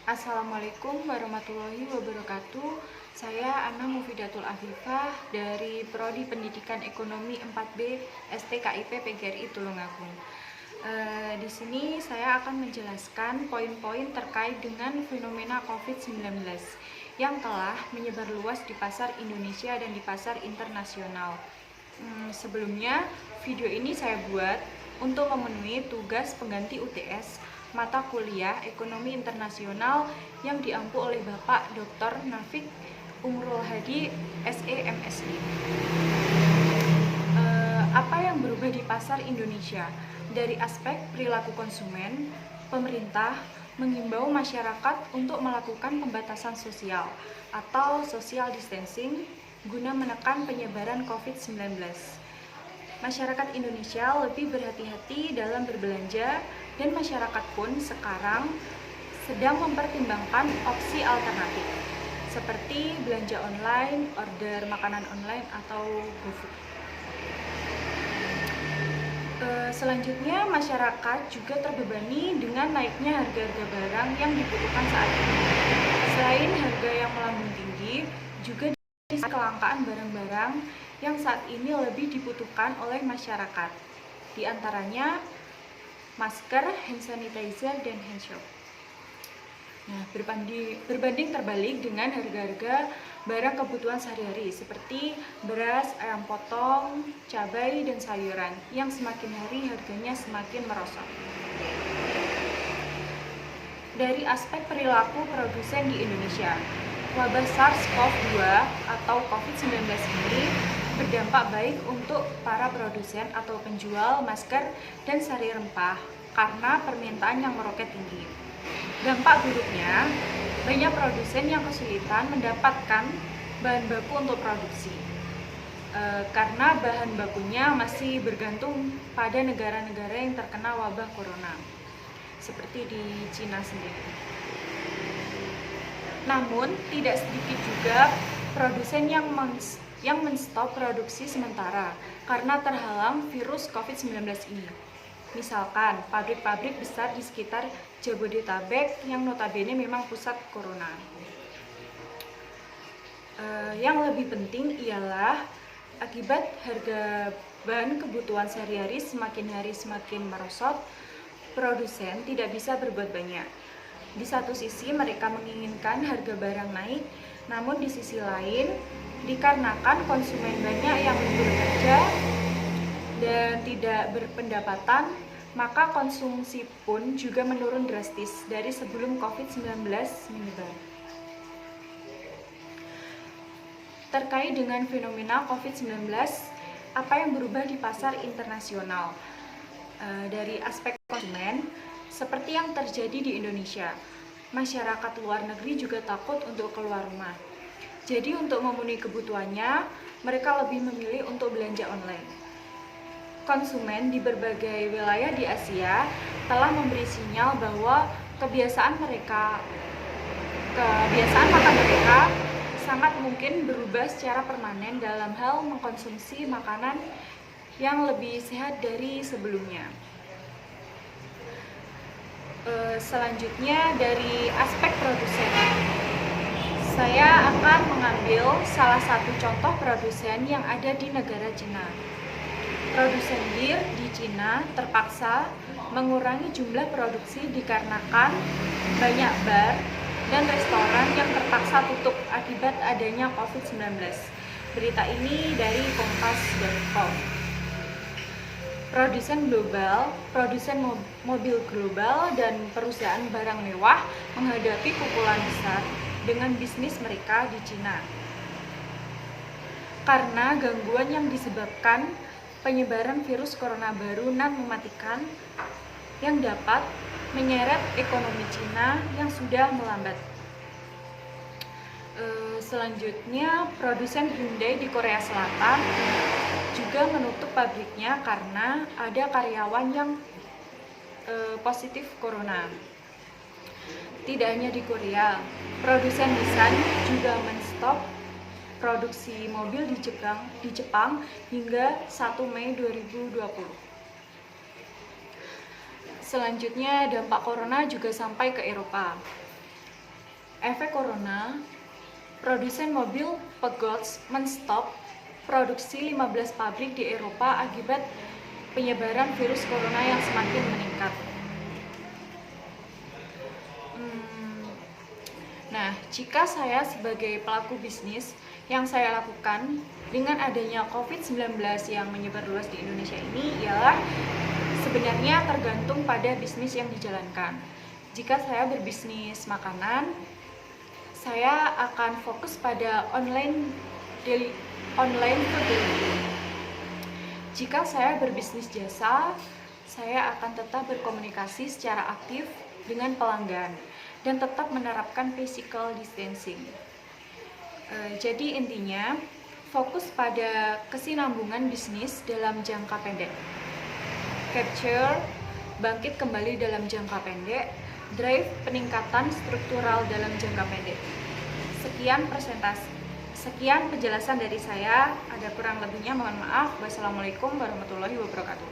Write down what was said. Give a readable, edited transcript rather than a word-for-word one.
Assalamualaikum warahmatullahi wabarakatuh. Saya Ana Mufidatul Afifah dari Prodi Pendidikan Ekonomi 4B STKIP PGRI Tulungagung. Di sini saya akan menjelaskan poin-poin terkait dengan fenomena COVID-19 yang telah menyebar luas di pasar Indonesia dan di pasar internasional. Sebelumnya, video ini saya buat untuk memenuhi tugas pengganti UTS mata kuliah Ekonomi Internasional yang diampu oleh Bapak Dr. Nafik Umrul Hadi, SE MSI. Apa yang berubah di pasar Indonesia? Dari aspek perilaku konsumen, pemerintah mengimbau masyarakat untuk melakukan pembatasan sosial atau social distancing guna menekan penyebaran COVID-19. Masyarakat Indonesia lebih berhati-hati dalam berbelanja dan masyarakat pun sekarang sedang mempertimbangkan opsi alternatif seperti belanja online, order makanan online, atau GoFood. Selanjutnya, masyarakat juga terbebani dengan naiknya harga-harga barang yang dibutuhkan saat ini. Selain harga yang melambung tinggi, juga kelangkaan barang-barang yang saat ini lebih dibutuhkan oleh masyarakat, di antaranya masker, hand sanitizer, dan hand soap. Nah, berbanding terbalik dengan harga-harga barang kebutuhan sehari-hari seperti beras, ayam potong, cabai, dan sayuran yang semakin hari harganya semakin merosot. Dari aspek perilaku produsen di Indonesia, wabah SARS-CoV-2 atau COVID-19 ini berdampak baik untuk para produsen atau penjual masker dan sari rempah karena permintaan yang meroket tinggi. Dampak buruknya, banyak produsen yang kesulitan mendapatkan bahan baku untuk produksi karena bahan bakunya masih bergantung pada negara-negara yang terkena wabah corona, seperti di Cina sendiri. Namun, tidak sedikit juga produsen yang men-stop produksi sementara karena terhalang virus COVID-19 ini. Misalkan, pabrik-pabrik besar di sekitar Jabodetabek yang notabene memang pusat corona. Yang lebih penting ialah akibat harga bahan kebutuhan sehari-hari semakin hari semakin merosot, produsen tidak bisa berbuat banyak. Di satu sisi mereka menginginkan harga barang naik, namun di sisi lain dikarenakan konsumen banyak yang bekerja dan tidak berpendapatan, maka konsumsi pun juga menurun drastis dari sebelum COVID-19 menyebar. Terkait dengan fenomena COVID-19, apa yang berubah di pasar internasional? Dari aspek konsumen, seperti yang terjadi di Indonesia, masyarakat luar negeri juga takut untuk keluar rumah. Jadi untuk memenuhi kebutuhannya, mereka lebih memilih untuk belanja online. Konsumen di berbagai wilayah di Asia telah memberi sinyal bahwa kebiasaan makan mereka sangat mungkin berubah secara permanen dalam hal mengkonsumsi makanan yang lebih sehat dari sebelumnya. Selanjutnya dari aspek produsen, saya akan mengambil salah satu contoh produsen yang ada di negara Cina. Produsen bir di Cina terpaksa mengurangi jumlah produksi dikarenakan banyak bar dan restoran yang terpaksa tutup akibat adanya COVID-19. Berita ini dari Kompas.com. Produsen mobil global dan perusahaan barang mewah menghadapi pukulan besar dengan bisnis mereka di Cina karena gangguan yang disebabkan penyebaran virus corona baru non mematikan yang dapat menyeret ekonomi Cina yang sudah melambat. Selanjutnya, produsen Hyundai di Korea Selatan juga menutup pabriknya karena ada karyawan yang positif corona. Tidak hanya di Korea, produsen Nissan juga men-stop produksi mobil di Jepang hingga 1 Mei 2020. Selanjutnya, dampak corona juga sampai ke Eropa. efek corona, produsen mobil Peugeot menstop produksi 15 pabrik di Eropa akibat penyebaran virus corona yang semakin meningkat. Nah, jika saya sebagai pelaku bisnis, yang saya lakukan dengan adanya COVID-19 yang menyebar luas di Indonesia ini ialah sebenarnya tergantung pada bisnis yang dijalankan. Jika saya berbisnis makanan, saya akan fokus pada online food delivery. Jika saya berbisnis jasa, saya akan tetap berkomunikasi secara aktif dengan pelanggan dan tetap menerapkan physical distancing. Jadi intinya, fokus pada kesinambungan bisnis dalam jangka pendek. Capture, bangkit kembali dalam jangka pendek. Drive, peningkatan struktural dalam jangka pendek. Sekian penjelasan dari saya. Ada kurang lebihnya mohon maaf. Wassalamualaikum warahmatullahi wabarakatuh.